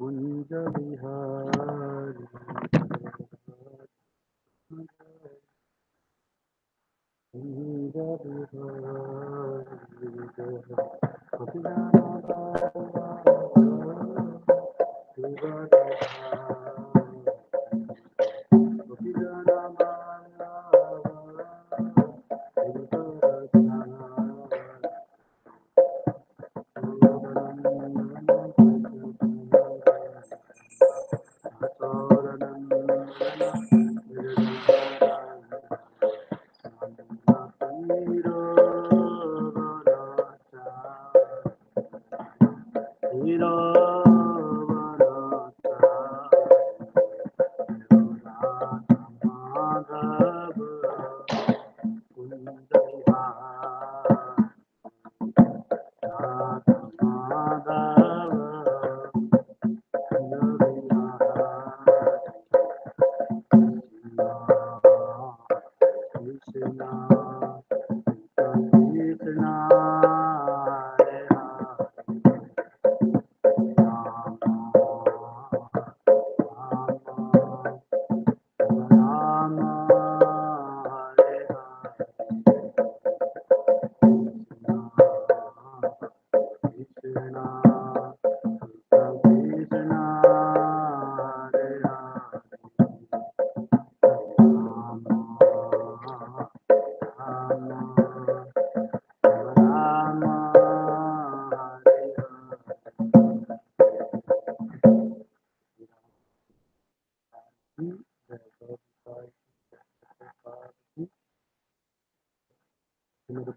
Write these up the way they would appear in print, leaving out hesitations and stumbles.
कुंज विहारी कुंज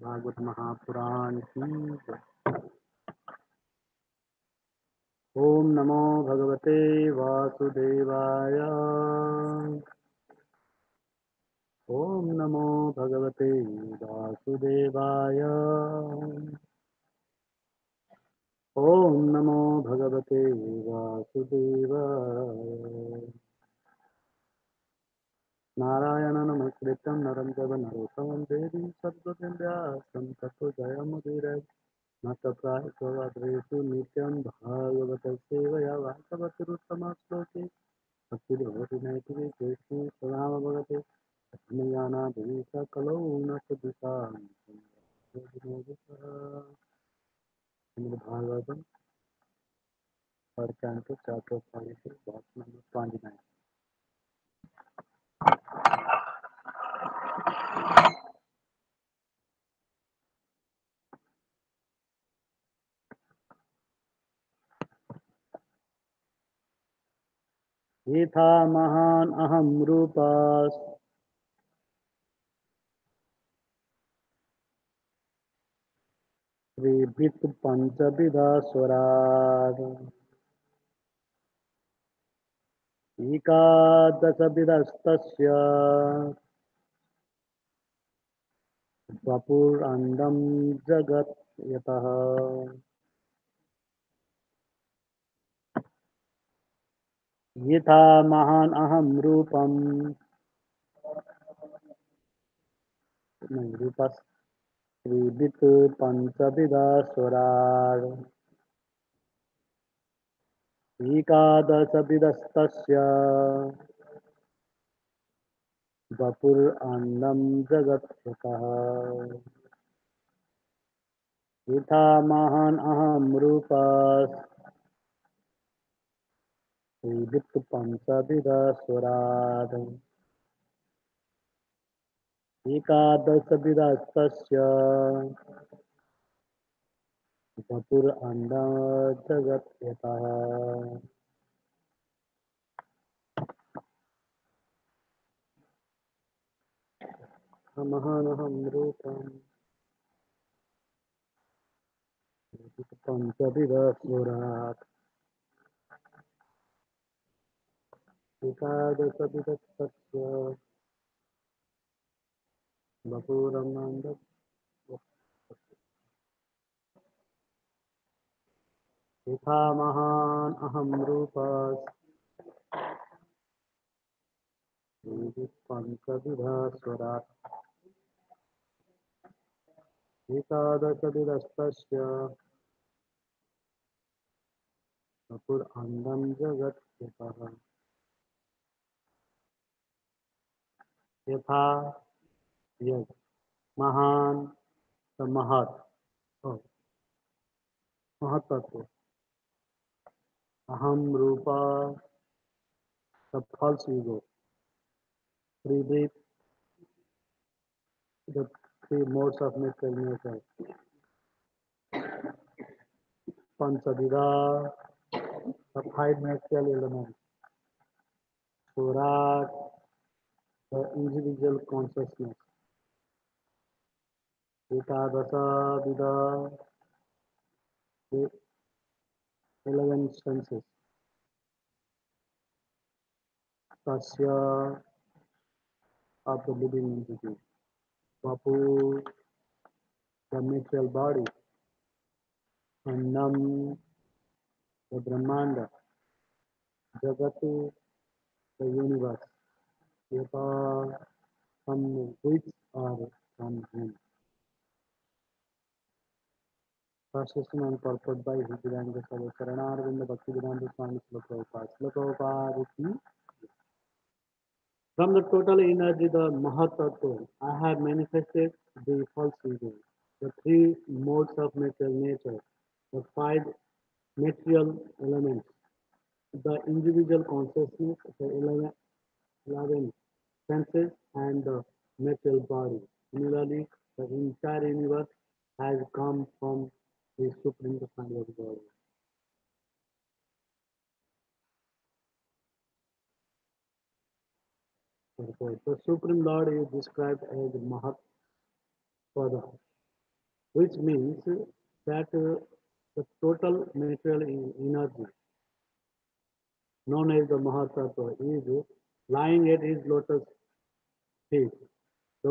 भागवत महापुराण की जय। ओम नमो भगवते वासुदेवाय। ओम नमो भगवते वासुदेवाय। ओम नमो भगवते वासुदेवाय। नारायणं नमस्कृत्यं नरं चैव नरोत्तमं देवीं सरस्वतीं व्यासं ततो जयमुदीरये। नतप्रायस्वभद्रेषु नित्यं भागवतस्य सेवया वासवतिरुत्तमश्लोके भक्तिर्भवति नैतिके कृष्णे स्वधाम भगवते ज्ञानादेवी सकलौ न सदुषां भागवतम और कैंटो चैप्टर 5 वर्स नंबर 29। यथा महान अहम रूपास् त्रिभित् पंचविधा स्वराट् एकादशविधस्तस्य वपुरण्डं जगत् यतः। यथा महान अहम रूपम नहीं रूपस् त्रिभित् पंचविधा स्वराट् एकादशविधस्तस्य वपुरण्डं जगत् यतः। यथा महान अहम रूपस् त्रिभित् पंचविधा स्वराट् एकादशविधस्तस्य वपुरण्डं जगत् यतः। महानहं रूपं पंचविधः स्वराट् एकादशविधस्तस्य वपुरण्डं यथा महान अहम रूपस् पंचविधः स्वराट् एकादशविधस्तस्य चतुरंगं जगत् यथा यज् महान the mahat oh, mahattatva aham rupa the false ego three the three modes of material nature panchadida the five material elements surat the individual consciousness ekadasa vida the 11 senses tasya of the living entity vapu the material body and nam the brahmanda jagatu the universe yata from which are from him. Translation and purport by Hridirananda Salo Charanarvinda Bhaktivedanta Swami Srila Prabhupada. Srila Prabhupada is from the total energy, the Mahatattva, I have manifested the false ego, the three modes of material nature, the five material elements, the individual consciousness, the 11 senses, and the material body. Similarly, the entire universe has come from the Supreme Personality of God. Therefore, the Supreme Lord is described as Mahatpada, which means that the total material energy, known as the Mahatattva, is lying at his lotus feet. The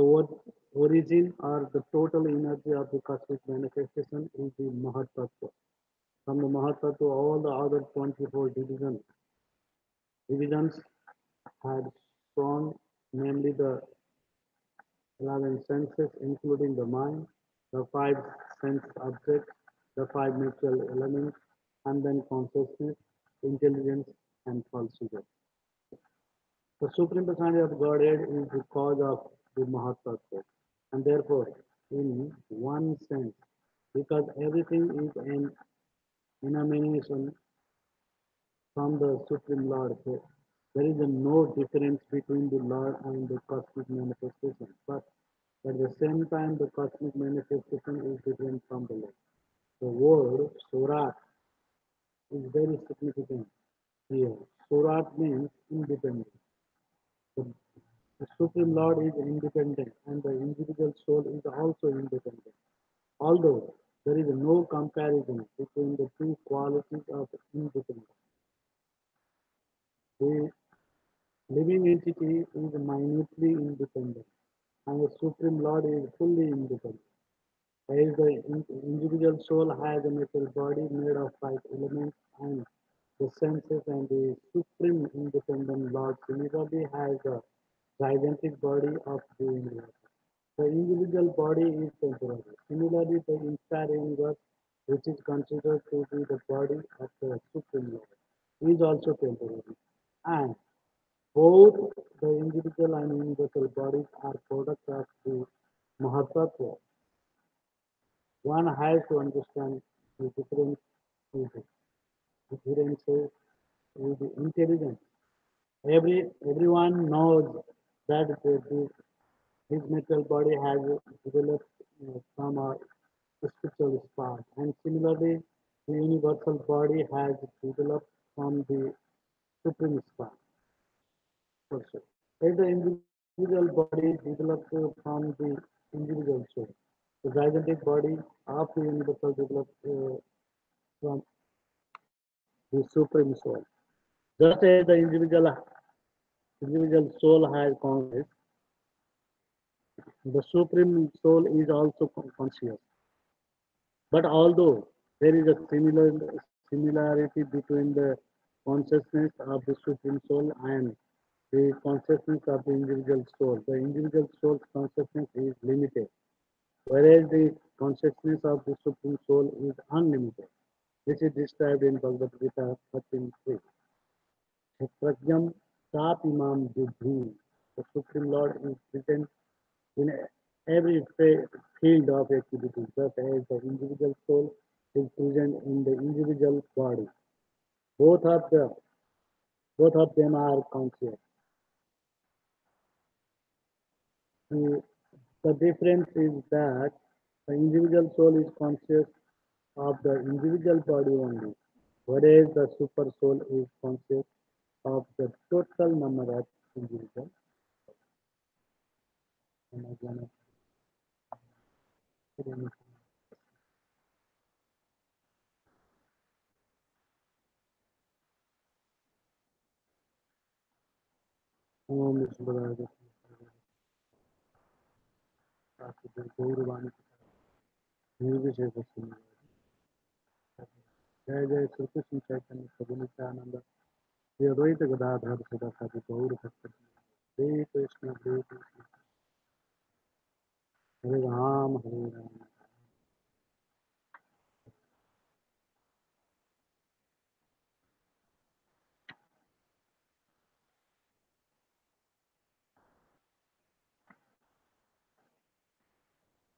origin or the total energy of the cosmic manifestation is the Mahatattva. From the Mahatattva, all the other 24 divisions had sprung, namely the 11 senses, including the mind, the five sense objects, the five material elements, and then consciousness, intelligence, and falsehood. The Supreme Personality of Godhead is the cause of the Mahatattva, and therefore, in one sense, because everything is an emanation from the Supreme Lord, so there is no difference between the Lord and the cosmic manifestation. But at the same time, the cosmic manifestation is different from the Lord. The word Surat is very significant here. Surat means independent. The, the Supreme Lord is independent and the individual soul is also independent. Although there is no comparison between the two qualities of independence. The living entity is minutely independent and the Supreme Lord is fully independent. As the individual soul has a material body made of five elements and the senses, and the supreme independent Lord similarly has a gigantic body of the universe. The individual body is temporary. Similarly, the entire universe, which is considered to be the body of the Supreme Lord, is also temporary. And both the individual and universal bodies are products of the Mahatattva. One has to understand the differences with the intelligence. Everyone knows that his mental body has developed from a spiritual spark, and similarly, the universal body has developed from the supreme spark. Also, as the individual body developed from the individual soul, the gigantic body of the universal developed from the supreme soul. Just as the individual soul has conscious, the supreme soul is also conscious. But although there is a similarity between the consciousness of the supreme soul and the consciousness of the individual soul, the individual soul's consciousness is limited, whereas the consciousness of the supreme soul is unlimited. This is described in Bhagavad Gita 13:3. Kshatrajnam Sat Imam Buddhi. The Supreme Lord is present in every field of activity, just as the individual soul is present in the individual body. Both of the both of them are conscious. The, the difference is that the individual soul is conscious of the individual body only, whereas the super soul is conscious of the total number of individuals. जय जय श्री कृष्ण चैतन्य प्रभु नित्यानंद श्री अद्वैत गदाधर सदाचार्य गौर भक्त हरे कृष्ण हरे राम हरे Ram.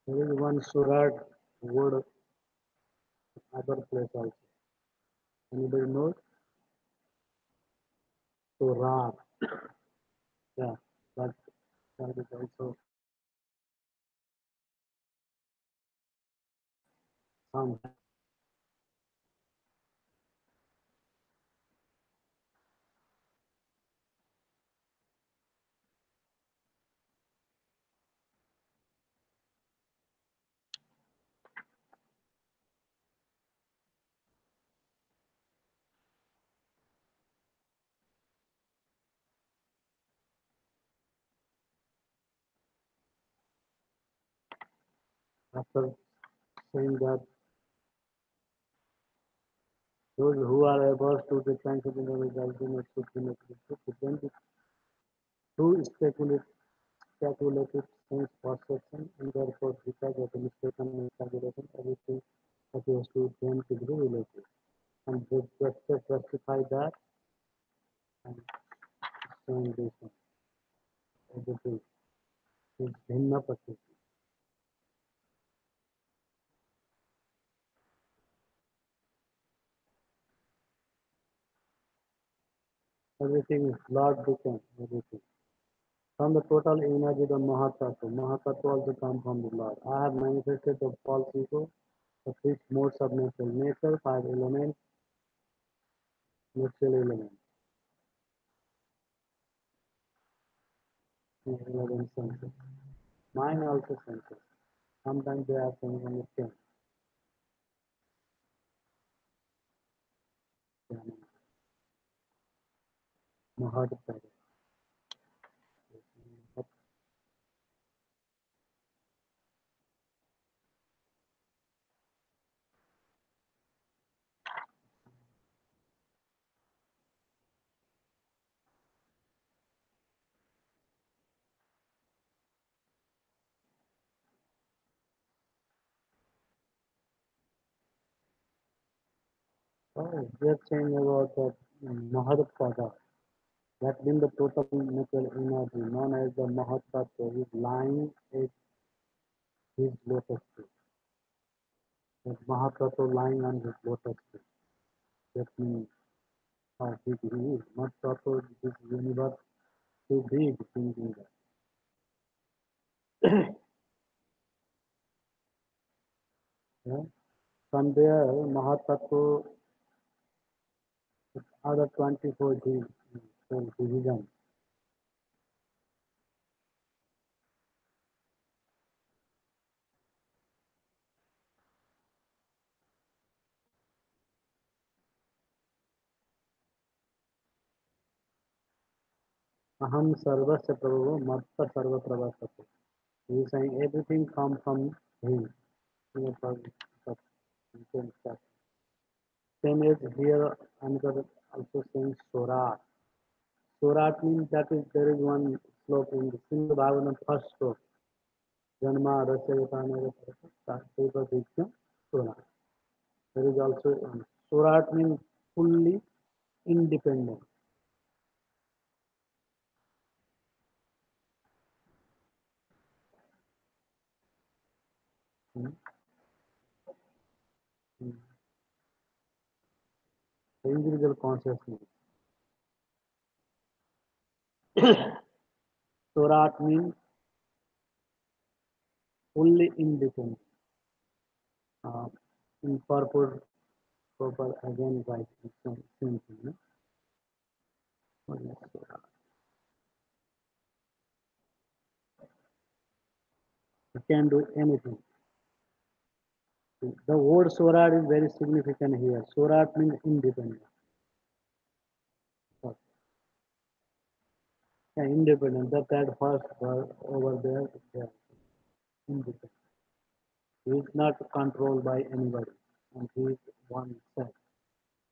There is one Surat word other place also. Anybody knows? Surat. Yeah, but that is also sound. After saying that those who are averse to the transcendental ultimate supreme present through speculative sense perception, and therefore because of the mistaken calculation, everything appears to them to be relative. And they just justify that and saying this one, everything is bhinna prakriti. Everything is Lord became everything. From the total energy, the Mahatattva also comes from the Lord. I have manifested the false ego, the six modes of natural nature, five elements, natural elements, and 11 senses. Mine also senses. Sometimes they are saying on the same. Mahatattva. Oh, they are saying about the Mahatattva. That means the total natural energy known as the Mahatattva is lying at his lotus feet. That Mahatattva lying on his lotus feet. That means how big he is. Not Tattva, this universe too big thinking that. Yeah? From there, Mahatattva, other 24 divisions. Aham sarvasya prabhu matta sarva pravasate. He is saying everything comes from him. You know, same as here, another also saying Sora. Sora means that is there is one slope in the Sindhu Bhagavatam first slope. Janma Rasya Yatana Paper Diksha Sora. There is also Surat means fully independent. Hmm. Hmm. The individual consciousness. Surat means fully independent. Uh, in purpose again right. Same thing. No? What is Surat? You can do anything. The word Surat is very significant here. Surat means independent. So, yeah, independent. That first word over there. Yeah, independent. He is not controlled by anybody, and he is one self,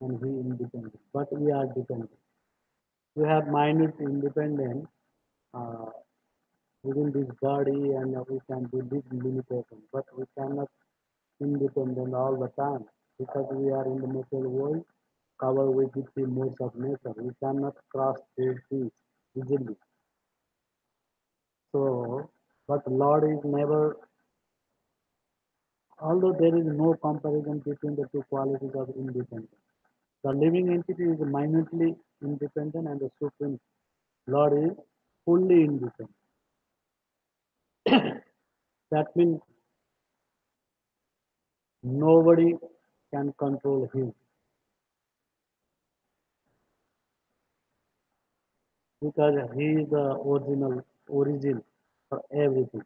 and he independent. But we are dependent. We have minute independence uh, within this body, and we can do this limitation. But we cannot independent all the time because we are in the material world covered with the three modes of nature. We cannot cross these things easily. So, but Lord is never, although there is no comparison between the two qualities of independence. The living entity is minutely independent and the supreme Lord is fully independent. That means nobody can control him because he is the original origin for everything.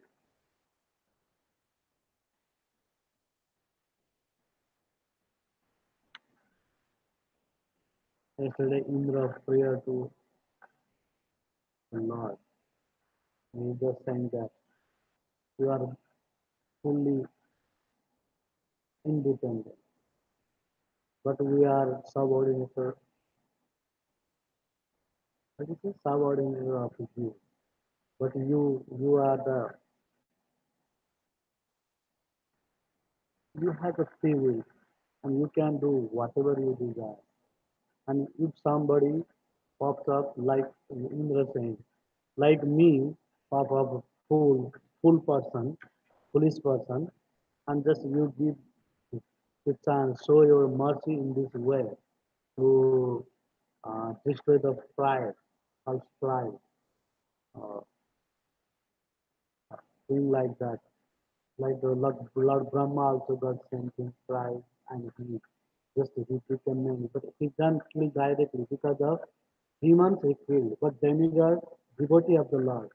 Yesterday, Indra prayer to the Lord. He just saying that you are fully independent, but we are subordinate. What is it? Subordinate of you. But you are the, you have a free will, and you can do whatever you desire. And if somebody pops up like Indra saying, like me, pop up full person, foolish person, and just you give the chance, show your mercy in this way to destroy the pride, false pride, uh, thing like that. Like the Lord Brahma also got same thing, pride, and he became many. But he didn't kill directly because of demons he killed. But demigods, devotee of the Lord,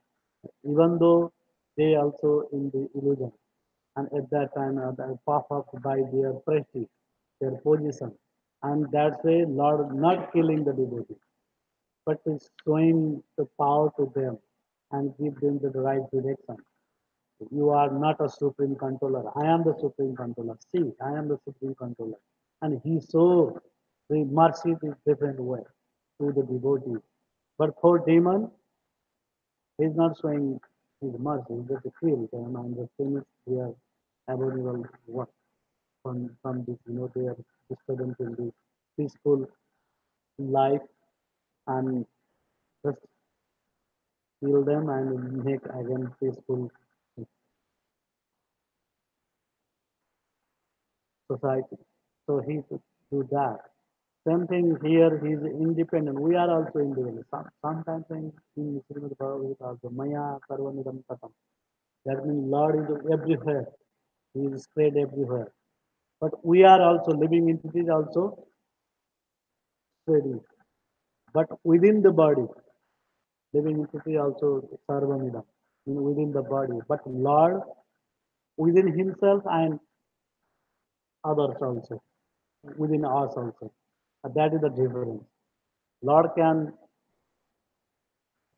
even though they also in the illusion. And at that time, they puff up by their prestige, their position. And that's why Lord not killing the devotee, but is showing the power to them and give them the right direction. You are not a supreme controller. I am the supreme controller. See, I am the supreme controller. And he saw the mercy is different way to the devotee. But for demon, he is not showing his mercy. He just kills them and just finish their abominable work from this, they are disturbance in the peaceful life and just kill them and make again peaceful society. So he could do that. Same thing here, he is independent. We are also independent. Sometimes in Srimad Bhagavad Gita also, Maya Sarvanidam Katam. That means Lord is everywhere. He is spread everywhere. But we are also living entities also spreading. But within the body, living entity also Sarvanidam, within the body. But Lord within himself and others also, within us also. That is the difference. Lord can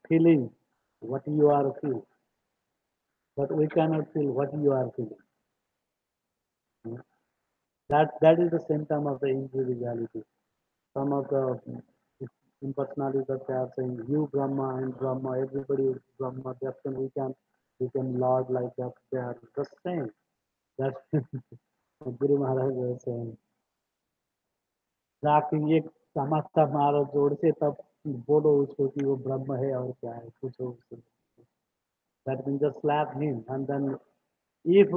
feeling what you are feeling, but we cannot feel what you are feeling. That is the symptom of the individuality. Some of the impersonalities that they are saying, you Brahma and Brahma, everybody is Brahma, that's when we can Lord like that. They are just saying. That's Guru Maharaj was saying. जाके एक तमाचा मारो जोर से, तब बोलो उसको कि वो ब्रह्म है और क्या है, पूछो उससे। That means just slap him, and then if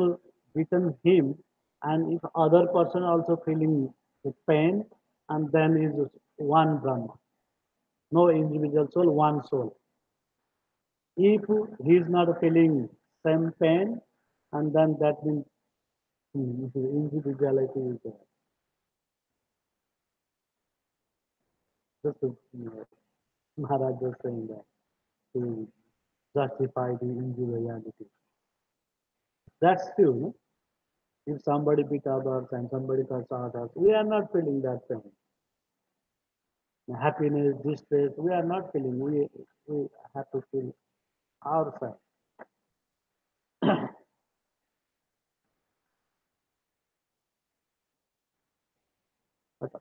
beaten him, and if other person also feeling the pain, and then is one Brahma, no individual soul, one soul. If he is not feeling same pain, and then that means individuality is there. Just Maharaj was saying that to justify the individuality. That's true. No? If somebody beat others and somebody touch others, we are not feeling that pain. Happiness, distress, we are not feeling. We have to feel ourselves. But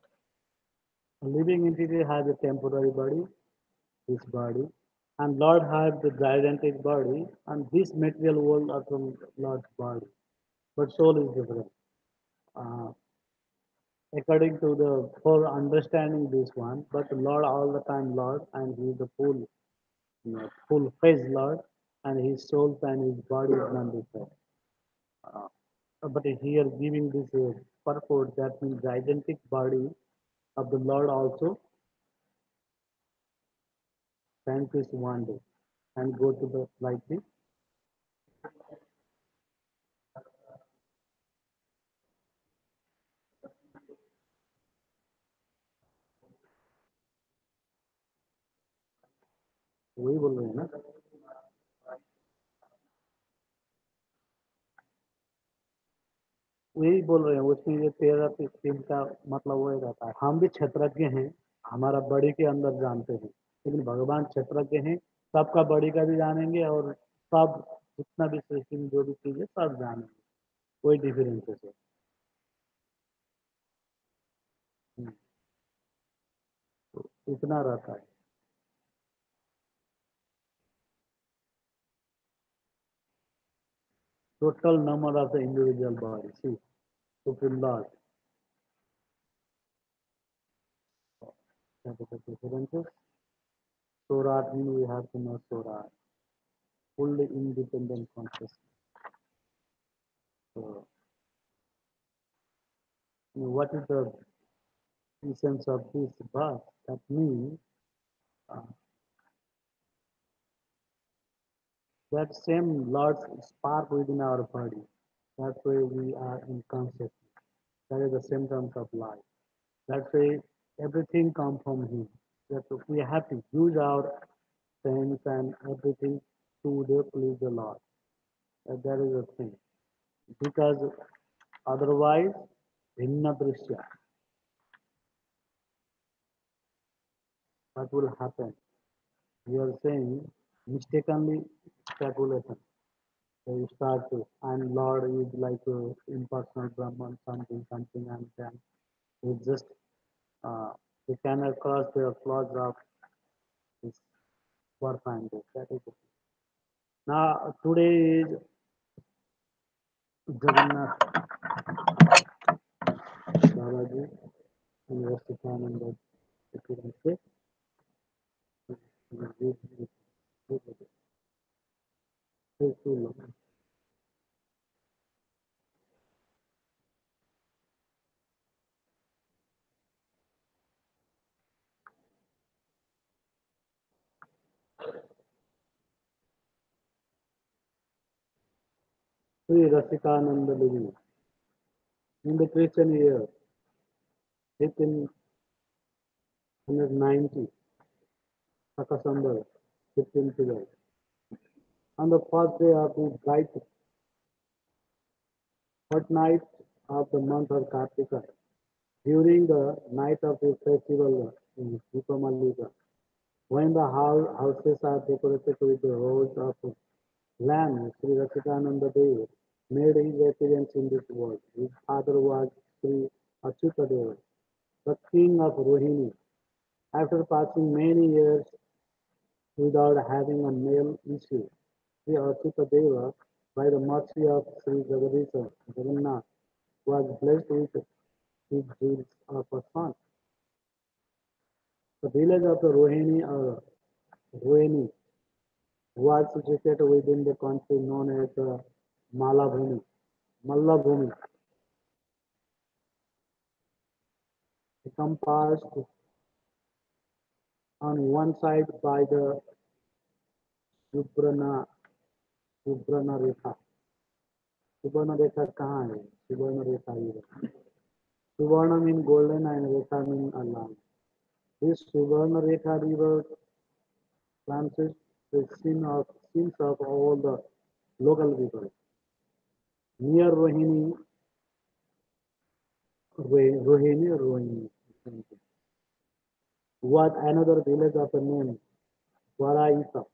a living entity has a temporary body, this body, and Lord has the gigantic body, and this material world are from Lord's body. But soul is different. Uh, According to the for understanding this one, but Lord all the time Lord, and He is the full face Lord, and His soul and His body is not different. Uh, but here giving this purport, that means the identical body of the Lord also vanquish one day and go to the lightning. वही बोल रहे हैं ना, वही बोल रहे हैं उसमें ये 13 का मतलब वही रहता है, हम भी क्षेत्रज्ञ हैं, हमारा बड़ी के अंदर जानते हैं, लेकिन भगवान क्षेत्रज्ञ हैं, सबका बड़ी का भी जानेंगे और सब जितना भी सृष्टि में जो भी चीज है सब जानेंगे, कोई डिफरेंसेस है। हम्म, तो इतना रहता है। Total number of the individual body, see supreme lord, differences. Sorat means we have to know Sorat, fully independent consciousness. So, what is the essence of this birth? That means uh, that same Lord's spark within our body. That's why we are in consciousness. That is the symptoms of life. That's why everything comes from Him. That we have to use our sense and everything to please the Lord. That is the thing. Because otherwise, भिन्न दृश्य, what will happen? We are saying mistakenly speculation. They start to, and Lord is like impersonal Brahman, something, something, and then we just uh, we cannot cross the flaws of this birth and death. That is it. Now today is Jagannath Babaji and Vasitananda. If you can say, Sri Rasikananda living in the Christian year 1890, September 1512. On the first day of the bright fortnight of the month of Kartika, during the night of the festival in Deepamallika, when the houses are decorated with the rows of lamb, Sri Rasikananda Dev made his appearance in this world. His father was Sri Achyuta Deva, the king of Rohini. After passing many years without having a male issue, Sri Achyuta Deva, by the mercy of Sri Jagannath, was blessed with his dreams of a son. The village of the Rohini was situated within the country known as the Malabhumi. Malabhumi, encompassed on one side by the Subrana, Subrana Rekha. Subrana Rekha कहाँ है? Subrana Rekha इधर. Suvarna means golden and Rekha means a line. This Suvarna Rekha river cleanses the sins of all the local people. Near Rohini was another village of the name Varaisa,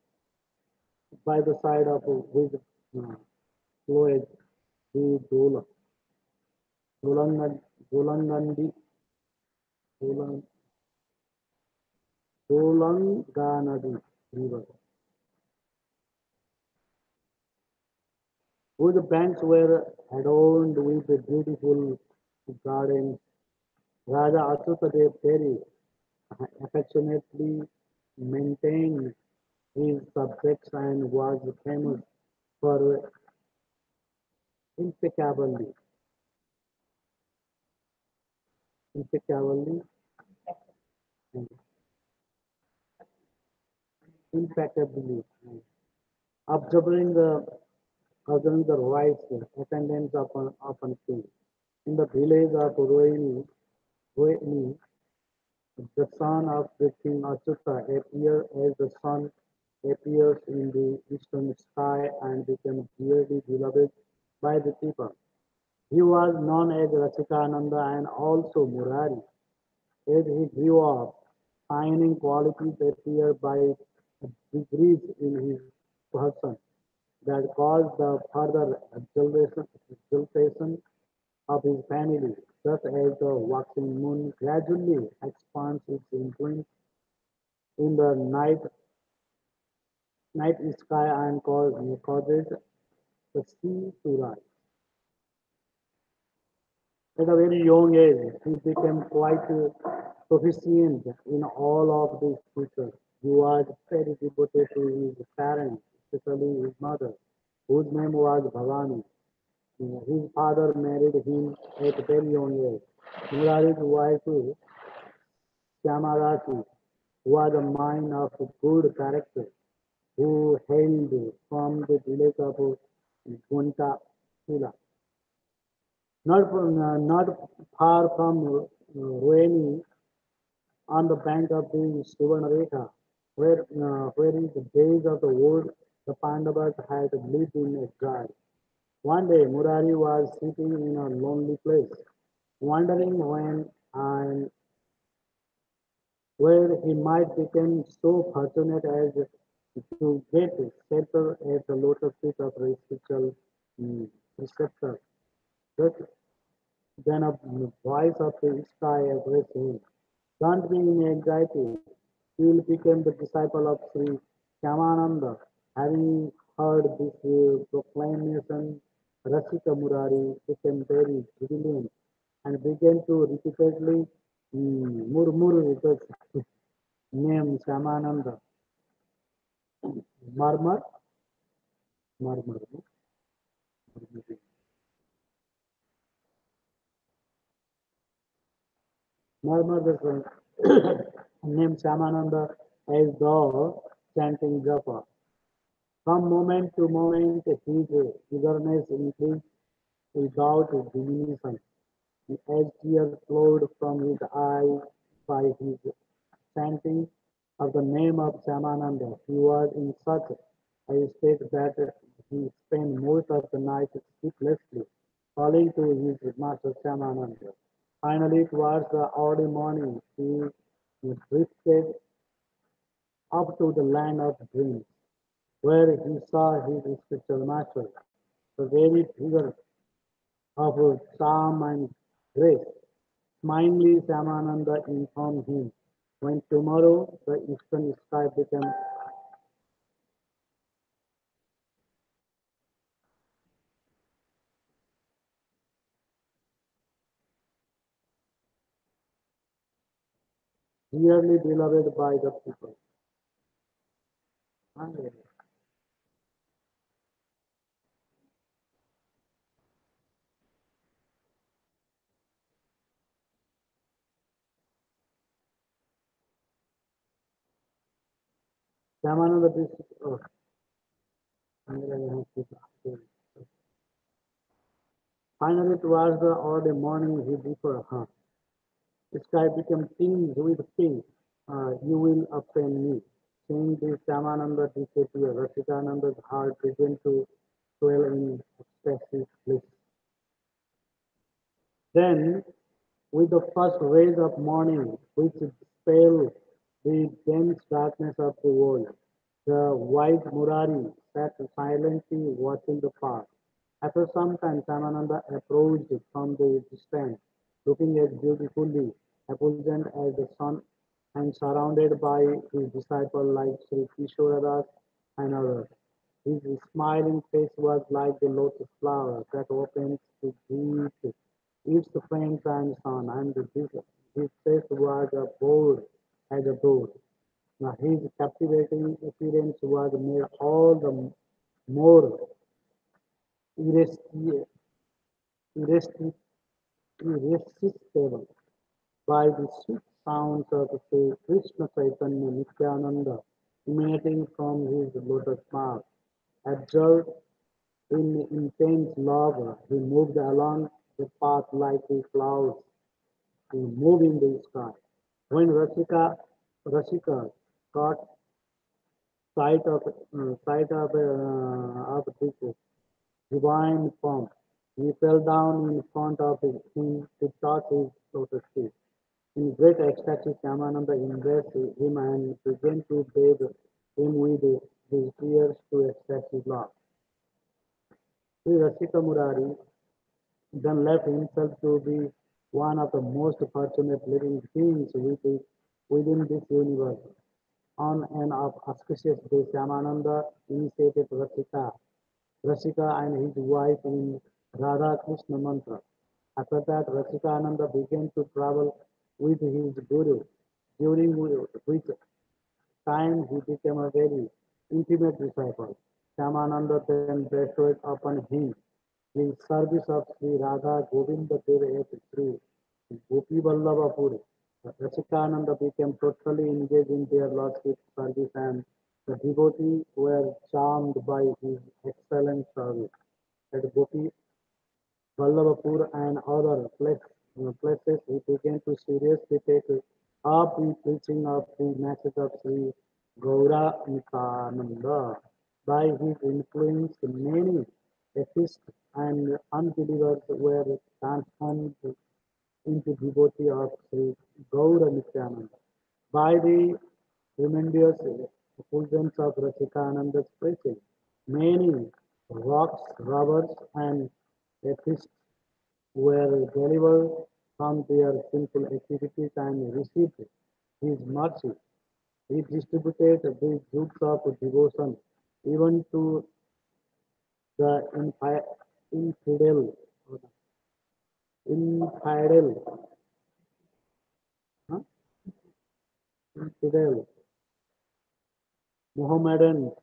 by the side of which uh, flowed the Dolangandi, Dolang, Dolanganadi river, whose banks were adorned with beautiful gardens. Raja Achyutadev Peri affectionately maintained his subjects and was famous for impeccably, impeccably, impeccably observing the rites attendance upon king. In the village of Rohini, the son of the king Achyuta appeared as the sun appears in the eastern sky and became dearly beloved by the people. He was known as Rasikananda and also Murari. As he grew up, shining qualities appeared by degrees in his person that caused the further exaltation of his family, just as the waxing moon gradually expands its influence in the night sky and causes the sea to rise. At a very young age, he became quite proficient in all of these features. He was very devoted to his parents, especially his mother, whose name was Bhavani. His father married him at a very young age. Murari's wife, Shyamarasi, was a man of good character who hailed from the village of Gunta Sila, not far from Rohini, on the bank of the Suvarnarekha, where in the days of the old the Pandavas had lived in exile. One day Murari was sitting in a lonely place, wondering when and where he might become so fortunate as to get shelter at the lotus feet of a spiritual mm, preceptor. Just then a voice of the sky addressed him. Don't be in anxiety. He will become the disciple of Sri Shyamananda. Having heard this proclamation, Rasika Murari became very jubilant and began to repeatedly murmur the name Shyamananda. Murmur, murmur, murmur the name Shyamananda as though chanting japa. From moment to moment, his eagerness increased without diminution. As tears flowed from his eyes by his chanting of the name of Shyamananda, he was in such a state that he spent most of the night sleeplessly, calling to his master Shyamananda. Finally, towards the early morning, he drifted up to the land of dreams, where he saw his spiritual master, the very figure of calm and grace. Smilingly, Shyamananda informed him, when tomorrow the eastern sky becomes dearly beloved by the people. And Ramananda district finally towards the early morning he before her. The sky became tinged with pink. You will obtain me. Seeing this, Ramananda disappeared. Rasikananda's heart began to swell in ecstatic bliss. Then, with the first rays of morning, which dispelled the dense darkness of the world, the wise Murari sat silently watching the path. After some time, Samananda approached from the distance, looking as beautifully effulgent as the sun and surrounded by his disciples like Sri Kishoradas and others. His smiling face was like the lotus flower that opens to greet its friends and son, and his face was a bold as a door. Now, his captivating appearance was made all the more irresistible irresistible irresistible by the sweet sounds of Sri Krishna Chaitanya Nityananda emanating from his lotus mouth. Absorbed in intense love, he moved along the path like a cloud to move in the sky. When Rasika caught sight of this divine form, he fell down in front of him to touch his lotus feet. In great ecstasy, Shyamananda embraced him and began to bathe him with his tears to ecstatic love. Sri Rasika Murari then left himself to be one of the most fortunate living beings within this universe. On an auspicious day, Shyamananda initiated Rasika and his wife in Radha Krishna mantra. After that, Rasikananda began to travel with his guru, during which time he became a very intimate disciple. Shyamananda then bestowed upon him the service of Sri Radha Govinda Dev at Sri Gopi Vallabhapur. Rasikananda became totally engaged in their lordship service and the devotees were charmed by his excellent service. At Gopi Vallabhapur and other places, he began to seriously take up the preaching of the message of Sri Gauranikananda. By his influence, many atheists and unbelievers were transformed into devotees of Sri Gauranikananda. By the tremendous effulgence of Rasikananda's preaching, many rocks, robbers, and atheists were delivered from their sinful activities and received his mercy. He distributed the fruits of devotion even to the infidel, infidel, huh? Infidel Mohammedans.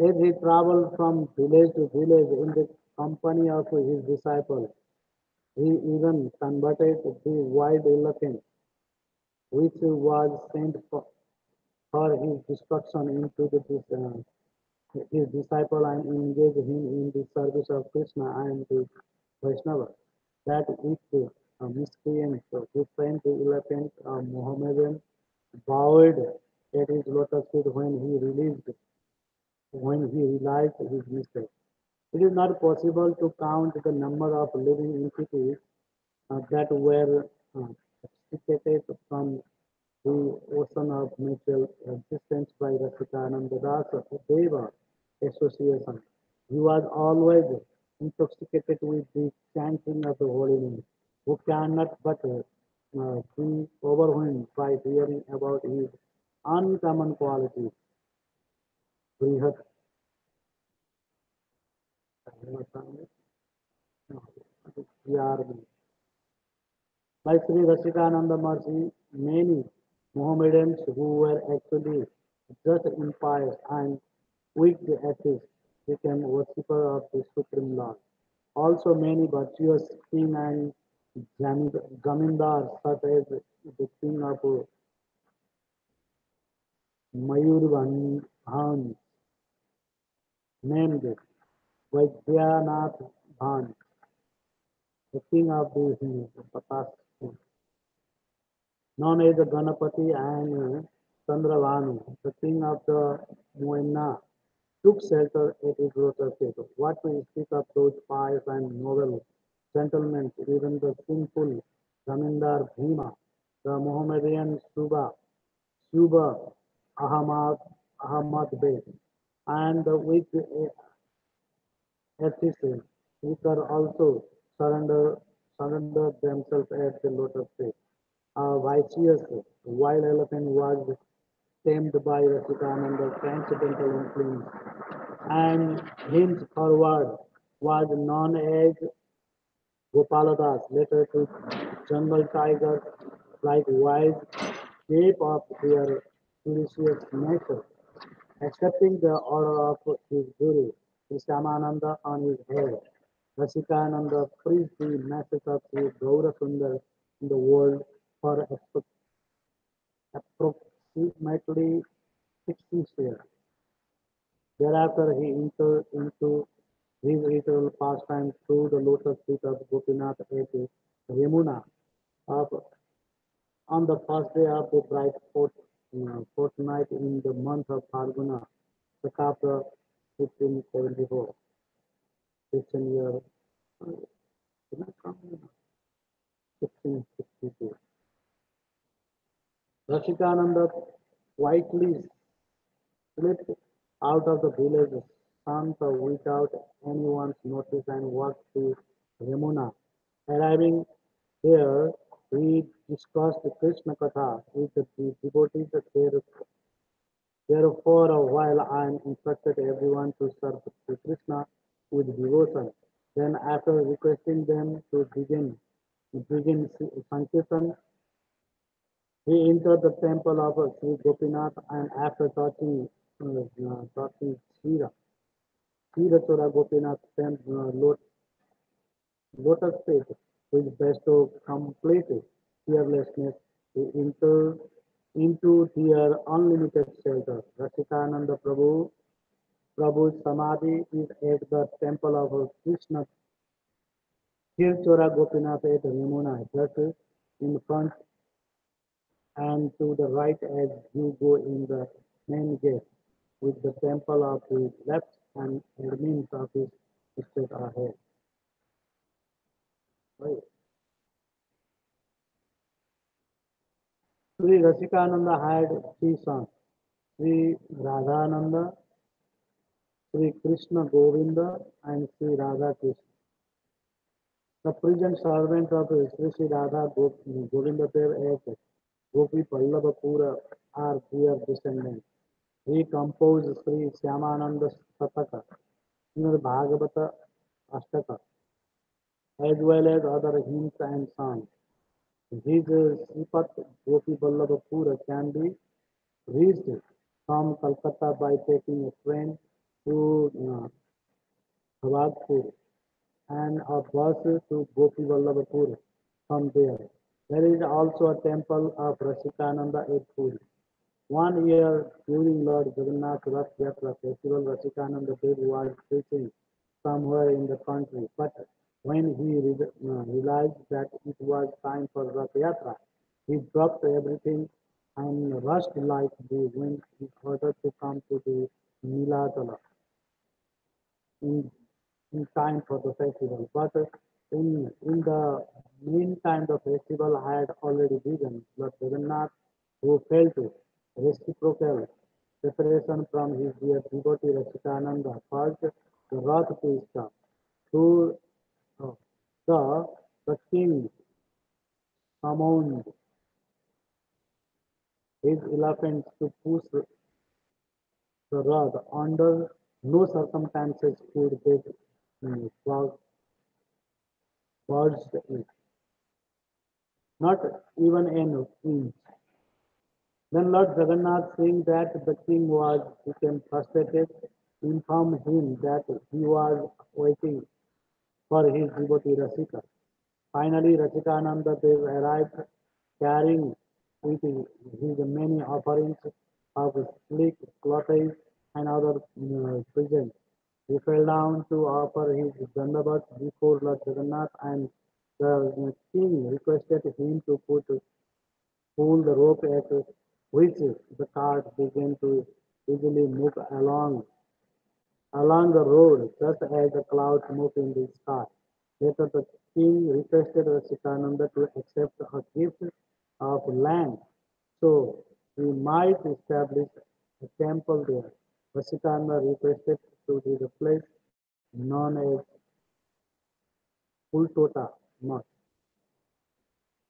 As he traveled from village to village in the company of his disciples, he even converted the wild elephant, which was sent for his destruction into his disciple and engaged him in the service of Krishna and the Vaishnava. That if the miscreants who trained the elephant Mohammedan bowed at his lotus feet when he realized his mistake. It is not possible to count the number of living entities that were extricated from the ocean of mutual existence by Rasikananda Das Deva Association. He was always intoxicated with the chanting of the holy name, who cannot but be overwhelmed by hearing about his uncommon qualities. Brihat Like Sri Rasikananda Mercy, many Mohammedans who were actually just impious and weak atheists became worshippers of the Supreme Lord. Also, many virtuous king and zamindars, such as the king of Mayurvansh, named Vaidyanath Bhan, the king of the Patas, known as the Ganapati and Chandravanu, the king of the Moena, took shelter at his lotus feet. What we speak of those pious and noble gentlemen, even the sinful Zamindar Bhima, the Mohammedan Suba Ahmad Bey, and the weak atheists, which are also surrender themselves at the lotus feet. A vicious wild elephant was tamed by Rasikananda's transcendental influence and henceforward was known as Gopaladas, later to jungle tigers, like wise shape of their ferocious nature, accepting the order of his guru, Shamananda on his head. Rasikananda preached the message of Sri Gaura Sundar in the world for approximately 60 years. Thereafter, he entered into his ritual pastime through the lotus feet of Gopinath at Yamuna. Of, on the first day of the bright fortnight in the month of Phalguna, Sakapra 1574, 15 year, 1662. Rashikananda quietly slipped out of the village Santa without anyone's notice and walked to Yamuna. Arriving there, he discussed Krishna Katha with the devotees there. Therefore, a while I instructed everyone to serve to Krishna with devotion. Then, after requesting them to begin Sankirtan, he entered the temple of Sri Gopinath and after touching Shira Chora Gopinath lotus feet, which bestow complete fearlessness to enter into their unlimited shelter. Rasikananda Prabhu's Samadhi is at the temple of Krishna Tirchora Gopinath at Yamuna, just in front and to the right as you go in the main gate, with the temple of the left and remains of his straight ahead. Right. Sri Rasikananda had three sons, Sri Radhananda, Sri Krishna Govinda, and Sri Radha Krishna. The present servants of Sri Radha Govinda Dev as Gopi Pallabapura are their descendants. He composed Sri Shyamananda Sataka, Srimad Bhagavata Ashtaka, as well as other hymns and songs. His Sripat Gopi Pallabapura can be reached from Calcutta by taking a train to Bhavagpur and a bus to Gopi Vallabhapur from there. There is also a temple of Rasikananda at Puri. One year during Lord Jagannath Rath Yatra festival, Rasikananda Dev was preaching somewhere in the country, but when he realized that it was time for Rath Yatra, he dropped everything and rushed like the wind in order to come to the Nilatala in, in time for the festival. But in the meantime, the festival had already begun. Lord Jagannath, who felt reciprocal separation from his dear devotee Rasikananda, caused the wrath to stop. Through uh, the king summoned his elephants to push the rod. Under no circumstances could they budge it. not even an inch. Then Lord Jagannath, seeing that the king was became frustrated, informed him that he was waiting for his devotee Rasika. Finally, Rasikananda Dev arrived carrying with his many offerings of silk, clothes, and other presents. He fell down to offer his dandavat before Lord Jagannath, and the king requested him to pull the rope at which the cart began to easily move along the road, just as the clouds move in the sky. Later, the king requested Sikananda to accept a gift of land so he might establish a temple there. Vasikananda requested to be the place known as Pultota Math,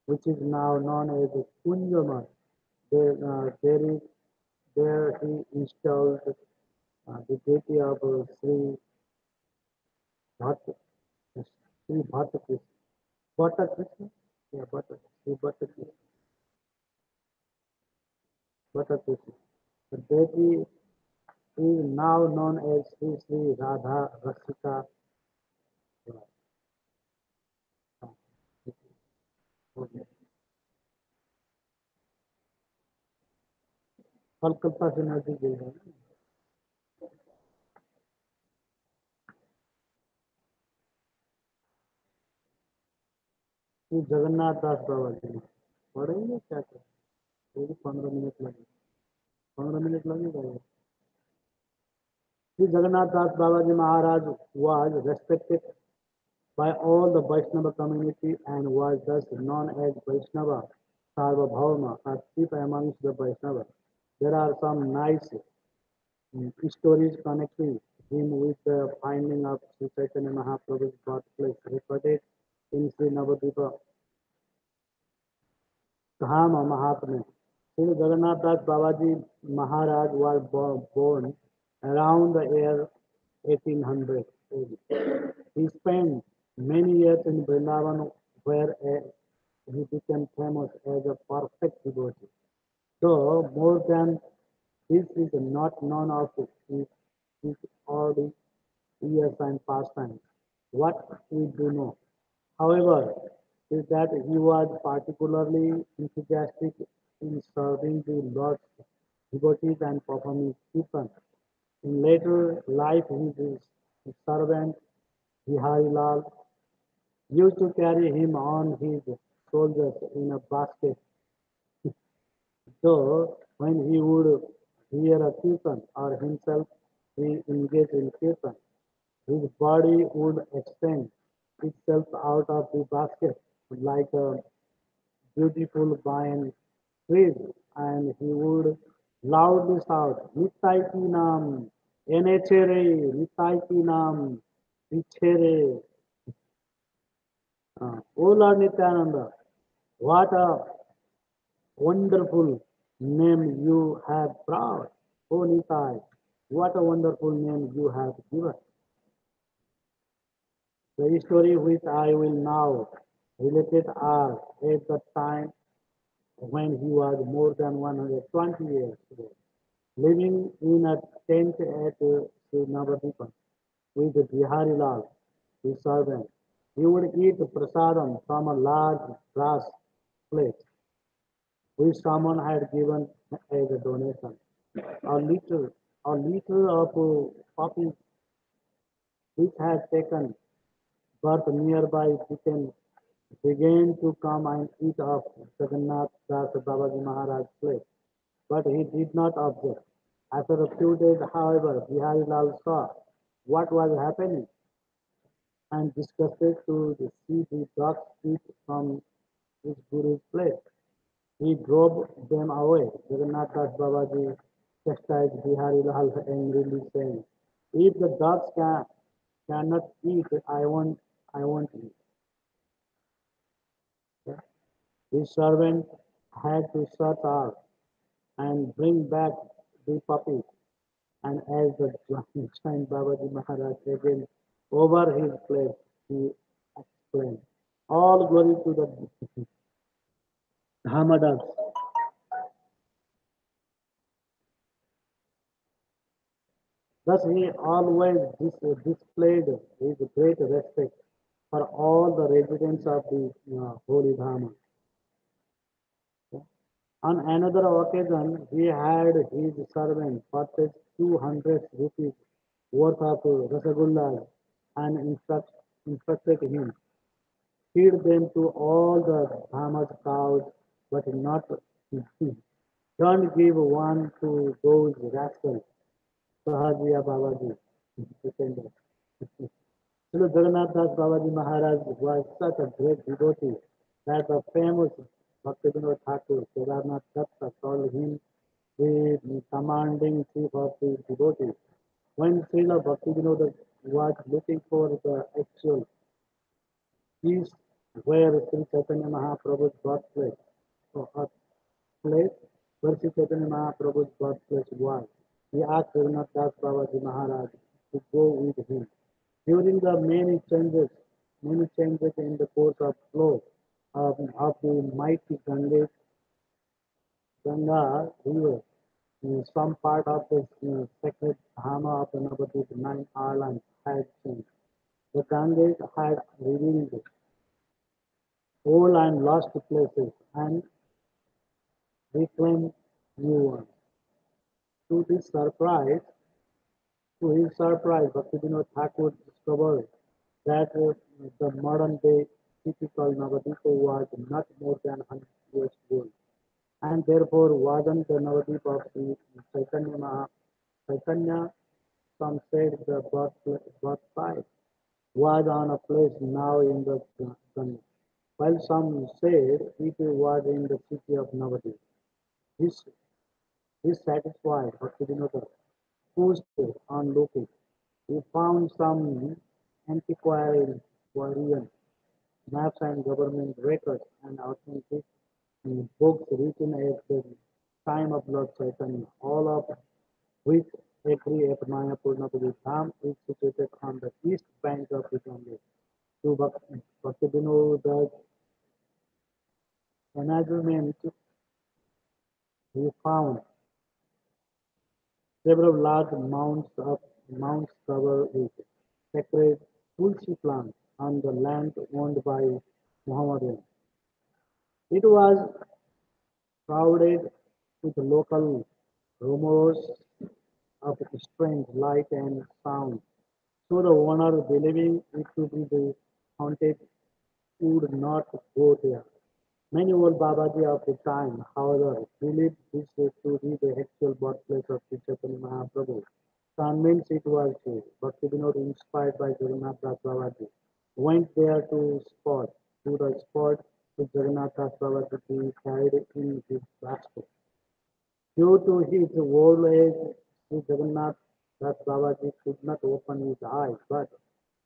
which is now known as Kunja Math. There he installed the deity of Bhatt, Sri Bhatta Krishna. Bhatta Krishna? Yeah, Bhatta, Sri Bhatta Krishna. Bhatta Krishna. The deity is now known as Sri Radha Rasika. Calcutta से नजदीक गई है श्री जगन्नाथ दास बाबा जी पढ़ेंगे क्या कर 15 minute लगे 15 minute लगेगा श्री जगन्नाथ दास बाबा जी महाराज was respected by all the Vaishnava community and was thus known as Vaishnava Sarvabhauma, a chief amongst the Vaishnava. There are some nice stories connecting him with the finding of Sri Chaitanya Mahaprabhu's birthplace recorded in Sri Navadvipa Dham Mahatmya. Sri Jagannath Das Babaji Maharaj was born around the year 1800 He spent many years in Vrindavan where he became famous as a perfect devotee. Though more than this is not known of his early years and pastimes. What we do know, however, is that he was particularly enthusiastic in serving the Lord's devotees and performing kirtan. In later life, his servant Bihari Lal used to carry him on his shoulders in a basket. So when he would hear a kirtan or himself be engaged in kirtan, his body would extend itself out of the basket like a beautiful vine tree, and he would loudly shout, Nitaiki Nam, Enechere, Nitaiki Nam, Vichere. O Lord Nityananda, what a wonderful name you have brought. O Nitai, what a wonderful name you have given. The story which I will now relate are at the time when he was more than 120 years old, living in a tent at Sri Navadipa with Bihari Lal, his servant. He would eat prasadam from a large brass plate, which someone had given as a donation. A liter, a liter of coffee which had taken birth nearby began to come and eat of Jagannath Das Babaji Maharaj's plate, but he did not object. After a few days, however, Bihari Lal saw what was happening and disgusted to see the dogs eat from his guru's plate. He drove them away. Jagannath Das Babaji chastised Bihari Lal angrily, saying, "If the dogs cannot eat, I won't eat." His servant had to search out and bring back the puppy. And as the giant Babaji Maharaj again over his plate, he exclaimed, "All glory to the Hamadas. Thus he always displayed his great respect for all the residents of the holy Dhama. On another occasion, he had his servant purchase 200 rupees worth of rasagullas and instructed him, feed them to all the Dhama's cows, but not don't give one to those rascals. Sahajiya Babaji. Pretender. Srila Jagannath Das Babaji Maharaj was such a great devotee that the famous Bhaktivinoda Thakur Kedarnath Datta called him the commanding chief of the devotees. When Srila Bhaktivinoda was looking for the actual peace where Sri Chaitanya Mahaprabhu's birthplace, so a place where Sri Chaitanya Mahaprabhu's birthplace was, he asked Jagannath Das Babaji Maharaj to go with him. During the many changes in the course of flow of the mighty Ganga river, some part of the sacred Dhama of the Navadvip nine islands had changed. The Ganges had revealed old and lost places and reclaimed new ones. To this surprise, to his surprise, Bhaktivinoda Thakur discovered that the modern day city called Navadvip was not more than 100 years old, and therefore wasn't the Navadvip of the Chaitanya. Some said the birthsite was on a place now in the Ganga, while some said it was in the city of Navadvip. This dissatisfied Bhaktivinoda posted on looking. He found some antiquarian maps and government records and authentic books written at the time of Lord Chaitanya, all of which agree at Mayapurna Dham is situated on the east bank of the Ganga. To Bhaktivinoda's amazement, he found several large mounds covered with sacred tulsi plants on the land owned by Muhammadans. It was crowded with local rumors of strange light and sound. So the owner, believing it to be the haunted, would not go there. Many old Babaji of the time, however, believed this to be the actual birthplace of Sri Chaitanya Mahaprabhu. Convinced it was true, Bhaktivinoda, inspired by Jagannath Das Babaji, went there to the spot with Jagannath Das Babaji being carried in his basket. Due to his old age, Sri Jagannath Das Babaji could not open his eyes, but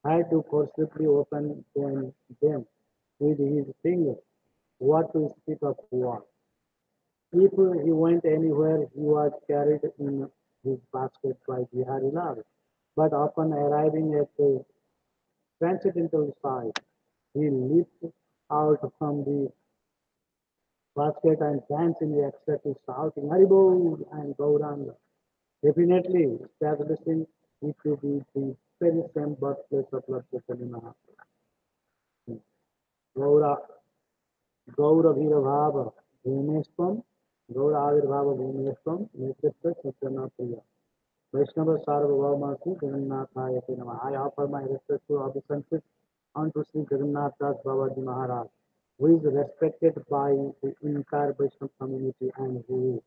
had to forcibly open them with his fingers. What to speak of what? If he went anywhere, he was carried in his basket by Bihari Lal. But upon arriving at the transcendental side, he leaped out from the basket and danced in the ecstasy, shouting Haribol and Gauranga, definitely establishing it to be the very same birthplace of Lord Chaitanya Mahaprabhu. Gaura, Gauravirabhava Bhumeshwam, Gauravirabhava Bhumeshwam, Netrishta Chaitanya Priya. Vaishnava Sarvabhaumasi Jagannathaya Te Namah. I offer my respectful obeisances unto Sri Jagannath Das Babaji Maharaj, who is respected by the entire Vaishnava community and who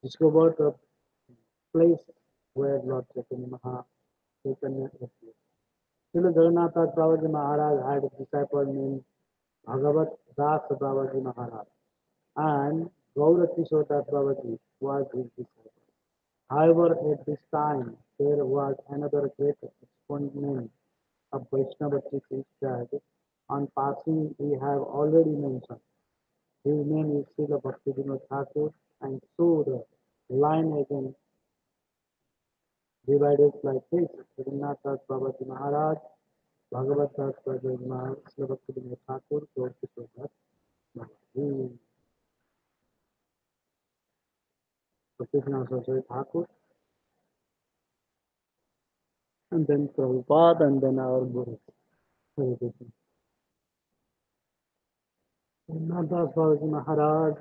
discovered the place where Lord Chaitanya appeared. Srila Jagannath Das Babaji Maharaj had a disciple named Bhagavat Das Babaji Maharaj, and Gaura Kishore Das Babaji was his disciple. However, at this time, there was another great exponent of Vaishnava chief that on passing we have already mentioned. His name is Srila Bhaktivinoda Thakur, and so the line again divided like this: Jagannath Das Babaji Maharaj, Bhagavat Das Babaji Maharaj, Srila Bhaktivinoda Thakur, Gaur Kishore Das Babaji. Krishna Saraswati Thakur, and then Prabhupada, and then our Guru. Hare Krishna. Nanda Swami Maharaj.